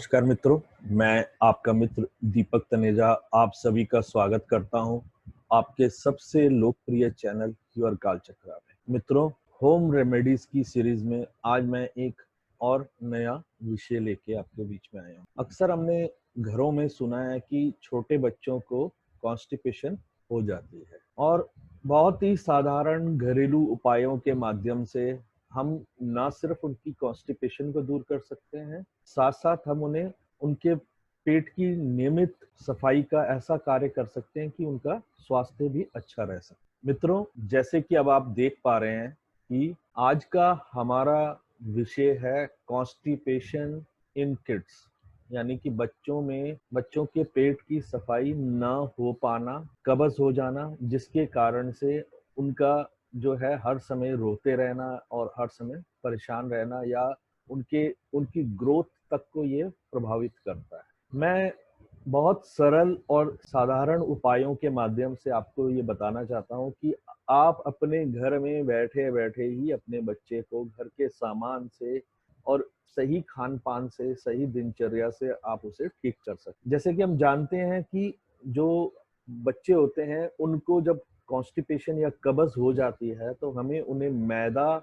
नमस्कार मित्रों, मैं आपका मित्र दीपक तनेजा आप सभी का स्वागत करता हूं आपके सबसे लोकप्रिय चैनल योर काल चक्रा में। मित्रों, होम रेमेडीज की सीरीज में आज मैं एक और नया विषय लेके आपके बीच में आया हूं। अक्सर हमने घरों में सुना है कि छोटे बच्चों को कॉन्स्टिपेशन हो जाती है और बहुत ही साधारण घरेलू उपायों के माध्यम से हम ना सिर्फ उनकी कॉन्स्टिपेशन को दूर कर सकते हैं, साथ साथ हम उन्हें उनके पेट की नियमित सफाई का ऐसा कार्य कर सकते हैं कि उनका स्वास्थ्य भी अच्छा रह सके। मित्रों, जैसे कि अब आप देख पा रहे हैं कि आज का हमारा विषय है कॉन्स्टिपेशन इन किड्स, यानी कि बच्चों के पेट की सफाई ना हो पाना, कब्ज हो जाना, जिसके कारण से उनका जो है हर समय रोते रहना और हर समय परेशान रहना या उनकी ग्रोथ तक को ये प्रभावित करता है। मैं बहुत सरल और साधारण उपायों के माध्यम से आपको ये बताना चाहता हूँ कि आप अपने घर में बैठे बैठे ही अपने बच्चे को घर के सामान से और सही खान पान से, सही दिनचर्या से आप उसे ठीक कर सकते। जैसे कि हम जानते हैं कि जो बच्चे होते हैं उनको जब कॉन्स्टिपेशन या कब्ज हो जाती है तो हमें उन्हें मैदा,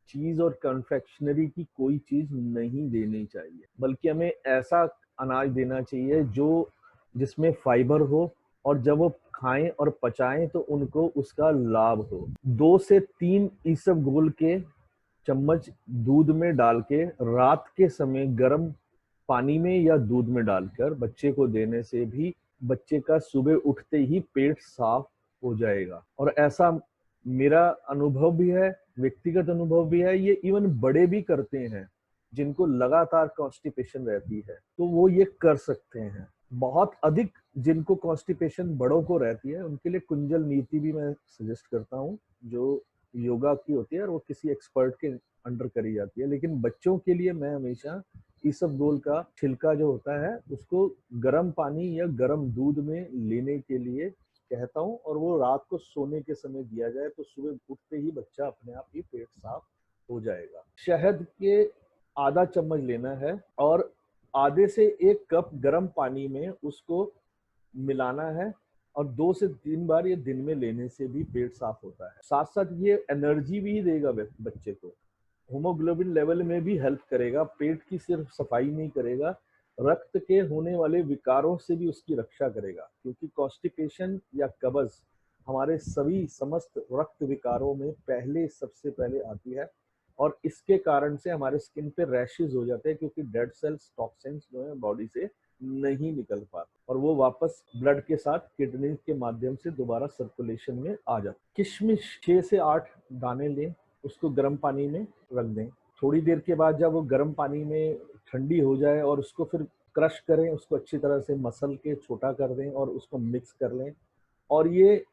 चीज और कन्फेक्शनरी की कोई चीज नहीं देनी चाहिए, बल्कि हमें ऐसा अनाज देना चाहिए जिसमें फाइबर हो और जब वो खाएं और पचाएं तो उनको उसका लाभ हो। 2 से 3 इसबगोल के चम्मच दूध में डाल के रात के समय गर्म पानी में या दूध में डालकर बच्चे को देने से भी बच्चे का सुबह उठते ही पेट साफ हो जाएगा। और ऐसा मेरा अनुभव भी है, व्यक्तिगत अनुभव भी है, ये इवन बड़े भी करते हैं जिनको लगातार कॉन्स्टिपेशन रहती है तो वो ये कर सकते हैं। बहुत अधिक जिनको कॉन्स्टिपेशन बड़ों को रहती है उनके लिए कुंजल नीति भी मैं सजेस्ट करता हूँ, जो योगा की होती है और वो किसी एक्सपर्ट के अंडर करी जाती है। लेकिन बच्चों के लिए मैं हमेशा इसबगोल का छिलका जो होता है उसको गर्म पानी या गर्म दूध में लेने के लिए कहता हूँ और वो रात को सोने के समय दिया जाए तो सुबह उठते ही बच्चा अपने आप ही पेट साफ हो जाएगा। शहद के आधा चम्मच लेना है और आधे से 1 कप गर्म पानी में उसको मिलाना है और 2 से 3 बार ये दिन में लेने से भी पेट साफ होता है। साथ साथ ये एनर्जी भी देगा बच्चे को, होमोग्लोबिन लेवल में भी हेल्प करेगा, पेट की सिर्फ सफाई नहीं करेगा, रक्त के होने वाले विकारों से भी उसकी रक्षा करेगा, क्योंकि कॉन्स्टिपेशन या कब्ज हमारे सभी समस्त रक्त विकारों में सबसे पहले आती है और इसके कारण से हमारे स्किन पे रैशेज हो जाते हैं, क्योंकि डेड सेल्स, टॉक्सिन्स जो है बॉडी से नहीं निकल पाते और वो वापस ब्लड के साथ किडनी के माध्यम से दोबारा सर्कुलेशन में आ जाते। किशमिश 6 से 8 दाने लें, उसको गर्म पानी में रख दें। थोड़ी देर के बाद जब वो गर्म पानी में ठंडी हो जाए और उसको फिर क्रश करें, उसको अच्छी तरह से मसल के छोटा कर दें और उसको मिक्स कर लें। और ये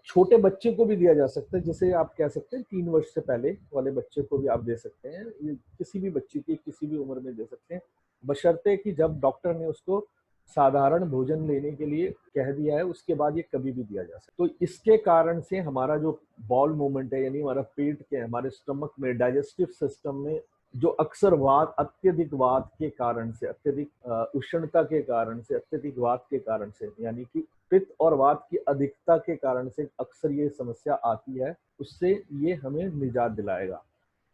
छोटे बच्चे को भी दिया जा सकता है, जिसे आप कह सकते हैं 3 वर्ष से पहले वाले बच्चे को भी आप दे सकते हैं। ये किसी भी बच्चे की किसी भी उम्र में दे सकते हैं, बशर्ते कि जब डॉक्टर ने उसको साधारण भोजन लेने के लिए कह दिया है उसके बाद ये कभी भी दिया जा सकता है। तो इसके कारण से हमारा जो बॉल मूवमेंट है, यानी हमारा पेट के, हमारे स्टमक में, डाइजेस्टिव सिस्टम में जो अक्सर अत्यधिक वात के कारण से, अत्यधिक उष्णता के कारण से, अत्यधिक वात के कारण से, यानी कि पित्त और वात की अधिकता के कारण से अक्सर ये समस्या आती है, उससे ये हमें निजात दिलाएगा।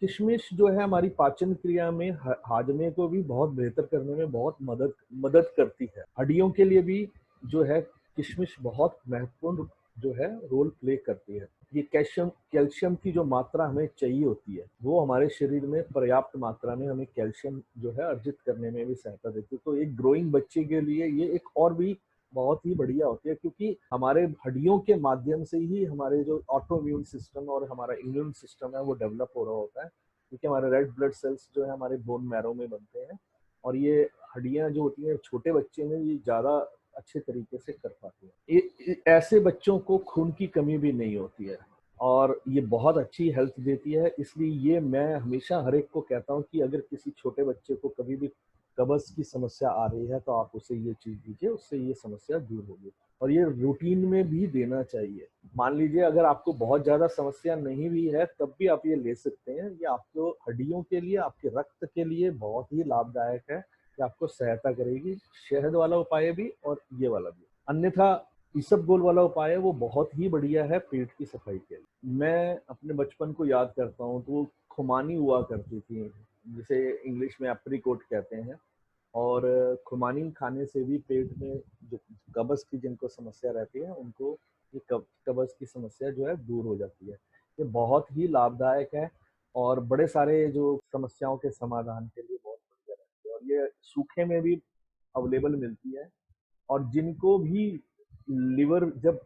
किशमिश जो है हमारी पाचन क्रिया में हाजमे को भी बहुत बेहतर करने में बहुत मदद करती है। हड्डियों के लिए भी जो है किशमिश बहुत महत्वपूर्ण जो है रोल प्ले करती है। ये कैल्शियम की जो मात्रा हमें चाहिए होती है वो हमारे शरीर में पर्याप्त मात्रा में हमें कैल्शियम जो है अर्जित करने में भी सहायता देती है। तो एक ग्रोइंग बच्चे के लिए ये एक और भी बहुत ही बढ़िया होती है, क्योंकि हमारे हड्डियों के माध्यम से ही हमारे जो ऑटो इम्यून सिस्टम और हमारा इम्यून सिस्टम है वो डेवलप हो रहा होता है, क्योंकि हमारे रेड ब्लड सेल्स जो है हमारे बोन मैरो में बनते हैं और ये हड्डियां जो होती हैं छोटे बच्चे में ये ज्यादा अच्छे तरीके से कर पाते हैं। ऐसे बच्चों को खून की कमी भी नहीं होती है और ये बहुत अच्छी हेल्थ देती है। इसलिए ये मैं हमेशा हर एक को कहता हूँ कि अगर किसी छोटे बच्चे को कभी भी कब्ज की समस्या आ रही है तो आप उसे ये चीज दीजिए, उससे ये समस्या दूर होगी और ये रूटीन में भी देना चाहिए। मान लीजिए अगर आपको बहुत ज्यादा समस्या नहीं भी है तब भी आप ये ले सकते हैं। ये आपको हड्डियों के लिए, आपके रक्त के लिए बहुत ही लाभदायक है। ये आपको सहायता करेगी। शहद वाला उपाय भी और ये वाला भी। अन्यथा इसबगोल वाला उपाय है, वो बहुत ही बढ़िया है पेट की सफाई के लिए। मैं अपने बचपन को याद करता हूँ तो वो खुमानी हुआ करती थी, जिसे इंग्लिश में एप्रीकोट कहते हैं। और खुमानी खाने से भी पेट में जो कब्ज की जिनको समस्या रहती है, उनको ये कब्ज की समस्या जो है दूर हो जाती है। ये बहुत ही लाभदायक है और बड़े सारे जो समस्याओं के समाधान के लिए बहुत बढ़िया रहती है। और ये सूखे में भी अवेलेबल मिलती है। और जिनको भी लिवर जब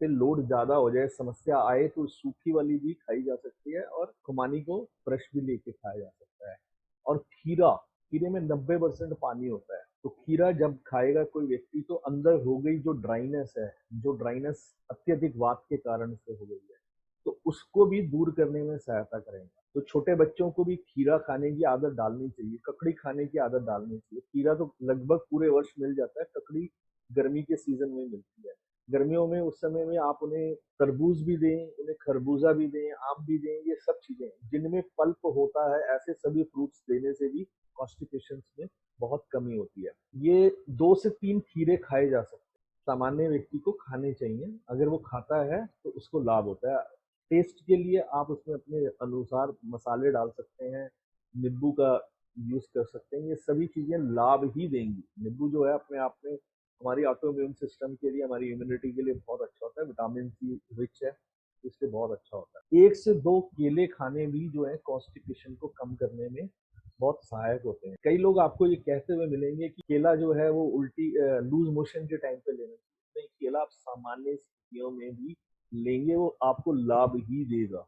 पे लोड ज्यादा हो जाए, समस्या आए, तो सूखी वाली भी खाई जा सकती है और खुमानी को ब्रश भी लेके खाया जा सकता है। और खीरा, खीरे में 90% पानी होता है, तो खीरा जब खाएगा कोई व्यक्ति तो अंदर हो गई जो ड्राइनेस है, जो ड्राइनेस अत्यधिक वात के कारण से हो गई है, तो उसको भी दूर करने में सहायता करेगा। तो छोटे बच्चों को भी खीरा खाने की आदत डालनी चाहिए, ककड़ी खाने की आदत डालनी चाहिए। खीरा तो लगभग पूरे वर्ष मिल जाता है, ककड़ी गर्मी के सीजन में मिलती है। गर्मियों में उस समय में आप उन्हें तरबूज भी दें, उन्हें खरबूजा भी दें, आम भी दें, ये सब चीजें जिनमें पल्प होता है, ऐसे सभी फ्रूट्स देने से भी कॉन्स्टिपेशन में बहुत कमी होती है। ये 2 से 3 खीरे खाए जा सकते हैं, सामान्य व्यक्ति को खाने चाहिए। अगर वो खाता है तो उसको लाभ होता है। टेस्ट के लिए आप उसमें अपने अनुसार मसाले डाल सकते हैं, नींबू का यूज कर सकते हैं। ये सभी चीजें लाभ ही देंगी। नींबू जो है अपने आप में हमारी ऑटो इम्यून सिस्टम के लिए, हमारी इम्यूनिटी के लिए बहुत अच्छा होता है। विटामिन सी रिच है, इसलिए बहुत अच्छा होता है। 1 से 2 केले खाने भी जो है कॉन्स्टिपेशन को कम करने में बहुत सहायक होते हैं। कई लोग आपको ये कहते हुए मिलेंगे कि केला जो है वो उल्टी लूज मोशन के टाइम पे लेना चाहिए। नहीं, केला आप सामान्य स्थितियों में भी लेंगे, वो आपको लाभ ही देगा।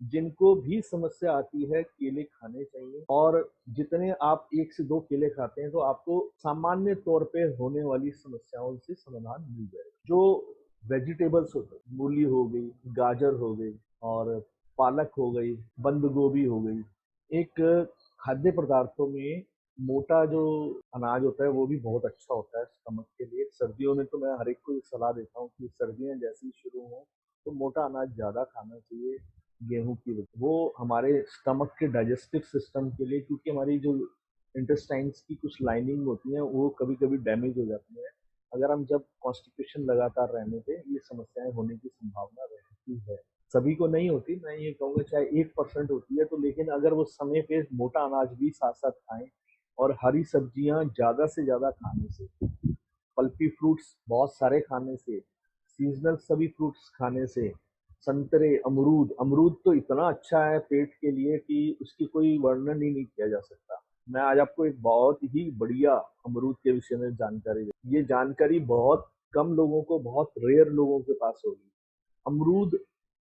जिनको भी समस्या आती है केले खाने चाहिए। और जितने आप 1 से 2 केले खाते हैं तो आपको सामान्य तौर पे होने वाली समस्याओं से समाधान मिल जाएगा। जो वेजिटेबल्स होते हैं, मूली हो गई, गाजर हो गई और पालक हो गई, बंद गोभी हो गई, एक खाद्य पदार्थों में मोटा जो अनाज होता है वो भी बहुत अच्छा होता है स्टमक के लिए। सर्दियों में तो मैं हर एक को सलाह देता हूँ कि सर्दियाँ जैसी शुरू हो तो मोटा अनाज ज्यादा खाना चाहिए। गेहूं की रोटी, वो हमारे स्टमक के डाइजेस्टिव सिस्टम के लिए, क्योंकि हमारी जो इंटेस्टाइन्स की कुछ लाइनिंग होती है वो कभी कभी डैमेज हो जाती है। अगर हम जब कॉन्स्टिपेशन लगातार रहने पे ये समस्याएं होने की संभावना रहती है। सभी को नहीं होती, मैं ये कहूँगा चाहे 1% होती है तो, लेकिन अगर वो समय पे मोटा अनाज भी साथ साथ खाएं और हरी सब्जियां ज्यादा से ज्यादा खाने से, पल्पी फ्रूट्स बहुत सारे खाने से, सीजनल सभी फ्रूट्स खाने से, संतरे, अमरूद, अमरूद तो इतना अच्छा है पेट के लिए कि उसकी कोई वर्णन ही नहीं किया जा सकता। मैं आज आपको एक बहुत ही बढ़िया अमरूद के विषय में जानकारी दे, ये जानकारी बहुत कम लोगों को, बहुत रेयर लोगों के पास होगी। अमरूद,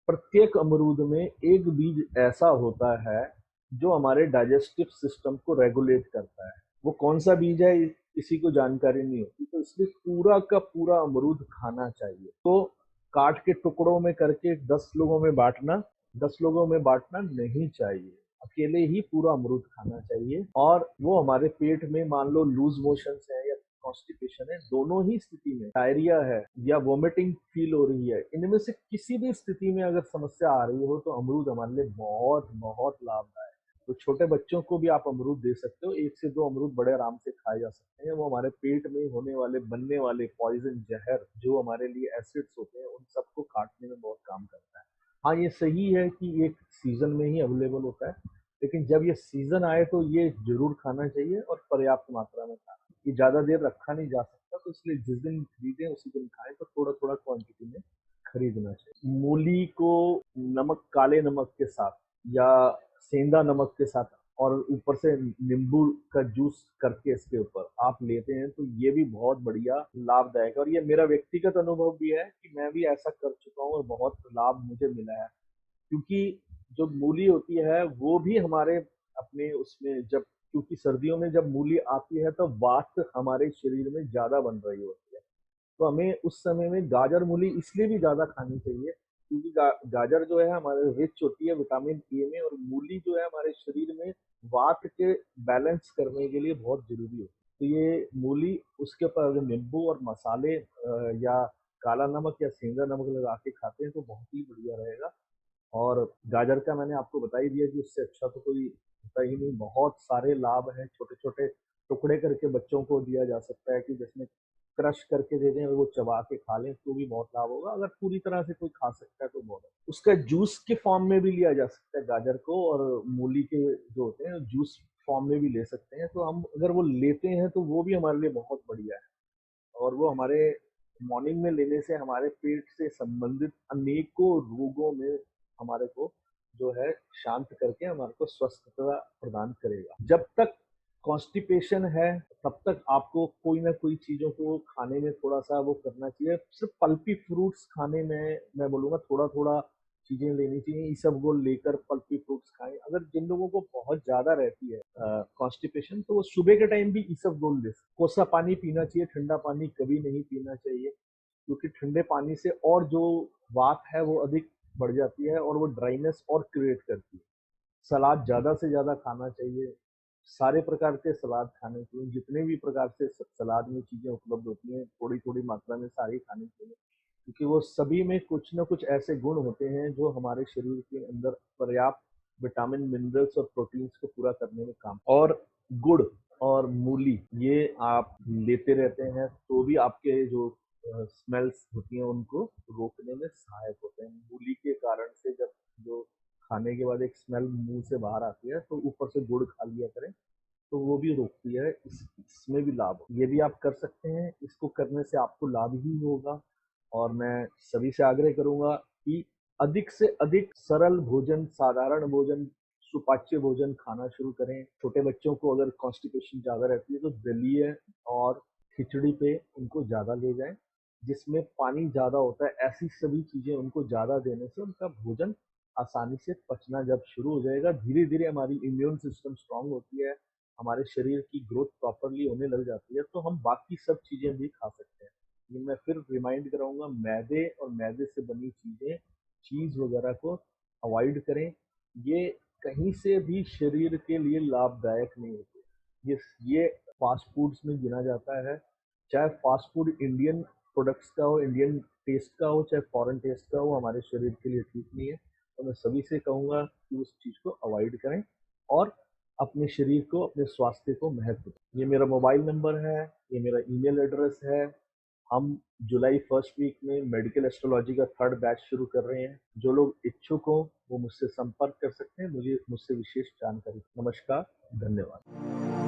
प्रत्येक अमरूद में एक बीज ऐसा होता है जो हमारे डाइजेस्टिव सिस्टम को रेगुलेट करता है। वो कौन सा बीज है किसी को जानकारी नहीं होती, तो इसलिए पूरा का पूरा अमरूद खाना चाहिए। तो काट के टुकड़ों में करके 10 लोगों में बांटना, 10 लोगों में बांटना नहीं चाहिए। अकेले ही पूरा अमरूद खाना चाहिए। और वो हमारे पेट में मान लो लूज मोशन है या कॉन्स्टिपेशन है, दोनों ही स्थिति में, डायरिया है या वोमिटिंग फील हो रही है, इनमें से किसी भी स्थिति में अगर समस्या आ रही हो तो अमरूद हमारे लिए बहुत बहुत लाभदायक। तो छोटे बच्चों को भी आप अमरूद दे सकते हो। 1 से 2 अमरूद बड़े आराम से खाए जा सकते हैं। वो हमारे पेट में होने वाले, बनने वाले पॉइजन, जहर जो हमारे लिए एसिड्स होते हैं, उन सबको काटने में बहुत काम करता है। हाँ, ये सही है कि एक सीजन में ही अवेलेबल होता है, लेकिन जब ये सीजन आए तो ये जरूर खाना चाहिए और पर्याप्त मात्रा में खाना। ये ज्यादा देर रखा नहीं जा सकता, तो इसलिए जिस दिन खरीदें उसी दिन खाएं, तो थोड़ा थोड़ा क्वांटिटी में खरीदना चाहिए। मूली को नमक, काले नमक के साथ या सेंधा नमक के साथ और ऊपर से नींबू का जूस करके इसके ऊपर आप लेते हैं तो ये भी बहुत बढ़िया लाभदायक है। और ये मेरा व्यक्तिगत अनुभव भी है कि मैं भी ऐसा कर चुका हूँ और बहुत लाभ मुझे मिला है। क्योंकि जो मूली होती है वो भी हमारे अपने उसमें, जब क्योंकि सर्दियों में जब मूली आती है तो वात हमारे शरीर में ज्यादा बन रही होती है, तो हमें उस समय में गाजर मूली इसलिए भी ज्यादा खानी चाहिए क्योंकि गाजर जो है हमारे रिच होती है विटामिन ए में, और मूली जो है हमारे शरीर में वात के बैलेंस करने के लिए बहुत जरूरी होती है। तो ये मूली, उसके ऊपर अगर नींबू और मसाले या काला नमक या सेंधा नमक लगा के खाते हैं तो बहुत ही बढ़िया रहेगा। और गाजर का मैंने आपको बता ही दिया कि उससे अच्छा तो कोई होता ही नहीं। बहुत सारे लाभ हैं, छोटे छोटे टुकड़े करके बच्चों को दिया जा सकता है कि जिसमें क्रश करके दे दें और वो चबा के खा लें तो भी बहुत लाभ होगा। अगर पूरी तरह से कोई खा सकता है तो बहुत है। उसका जूस के फॉर्म में भी लिया जा सकता है गाजर को, और मूली के जो होते हैं जूस फॉर्म में भी ले सकते हैं। तो हम अगर वो लेते हैं तो वो भी हमारे लिए बहुत बढ़िया है, और वो हमारे मॉर्निंग में लेने से हमारे पेट से संबंधित अनेकों रोगों में हमारे को जो है शांत करके हमारे को स्वस्थता प्रदान करेगा। जब तक कॉन्स्टिपेशन है तब तक आपको कोई ना कोई चीजों को खाने में थोड़ा सा वो करना चाहिए। सिर्फ पल्पी फ्रूट्स खाने में मैं बोलूंगा थोड़ा थोड़ा चीजें लेनी चाहिए, इसबगोल लेकर पल्पी फ्रूट्स खाएं। अगर जिन लोगों को बहुत ज्यादा रहती है कॉन्स्टिपेशन तो वो सुबह के टाइम भी इसबगोल ले सकते। कोसा पानी पीना चाहिए, ठंडा पानी कभी नहीं पीना चाहिए, क्योंकि ठंडे पानी से और जो वात है वो अधिक बढ़ जाती है और वो ड्राइनेस और क्रिएट करती है। सलाद ज्यादा से ज्यादा खाना चाहिए, सारे प्रकार के सलाद खाने चाहिए, जितने भी प्रकार से सलाद में चीजें उपलब्ध होती हैं थोड़ी थोड़ी मात्रा में सारी खानी चाहिए, क्योंकि वो सभी में कुछ न कुछ ऐसे गुण होते हैं जो हमारे शरीर के अंदर पर्याप्त विटामिन मिनरल्स और प्रोटीन्स को पूरा करने में काम। और गुड़ और मूली ये आप लेते रहते हैं तो भी आपके जो स्मेल्स होती हैं उनको रोकने में सहायक होते हैं। मूली के कारण से जब जो खाने के बाद एक स्मेल मुंह से बाहर आती है तो ऊपर से गुड़ खा लिया करें तो वो भी रोकती है। इसमें भी लाभ ये भी आप कर सकते हैं, इसको करने से आपको लाभ ही होगा। और मैं सभी से आग्रह करूंगा कि अधिक से अधिक सरल भोजन, साधारण भोजन, सुपाच्य भोजन खाना शुरू करें। छोटे बच्चों को अगर कॉन्स्टिपेशन ज्यादा रहती है तो दलिया और खिचड़ी पे उनको ज्यादा ले जाएं, जिसमें पानी ज्यादा होता है। ऐसी सभी चीजें उनको ज्यादा देने से उनका भोजन आसानी से पचना जब शुरू हो जाएगा, धीरे धीरे हमारी इम्यून सिस्टम स्ट्रांग होती है, हमारे शरीर की ग्रोथ प्रॉपरली होने लग जाती है, तो हम बाकी सब चीजें भी खा सकते हैं। ये मैं फिर रिमाइंड कराऊंगा, मैदे और मैदे से बनी चीजें, चीज वगैरह को अवॉइड करें। ये कहीं से भी शरीर के लिए लाभदायक नहीं होते। ये फास्ट फूड्स में गिना जाता है, चाहे फास्ट फूड इंडियन प्रोडक्ट्स का हो, इंडियन टेस्ट का हो, चाहे फॉरेन टेस्ट का हो, हमारे शरीर के लिए ठीक नहीं है। तो मैं सभी से कहूंगा कि उस चीज को अवॉइड करें और अपने शरीर को, अपने स्वास्थ्य को महत्व दें। ये मेरा मोबाइल नंबर है, ये मेरा ईमेल एड्रेस है। हम जुलाई फर्स्ट वीक में मेडिकल एस्ट्रोलॉजी का 3rd बैच शुरू कर रहे हैं। जो लोग इच्छुक हो वो मुझसे संपर्क कर सकते हैं, मुझे मुझसे विशेष जानकारी। नमस्कार, धन्यवाद।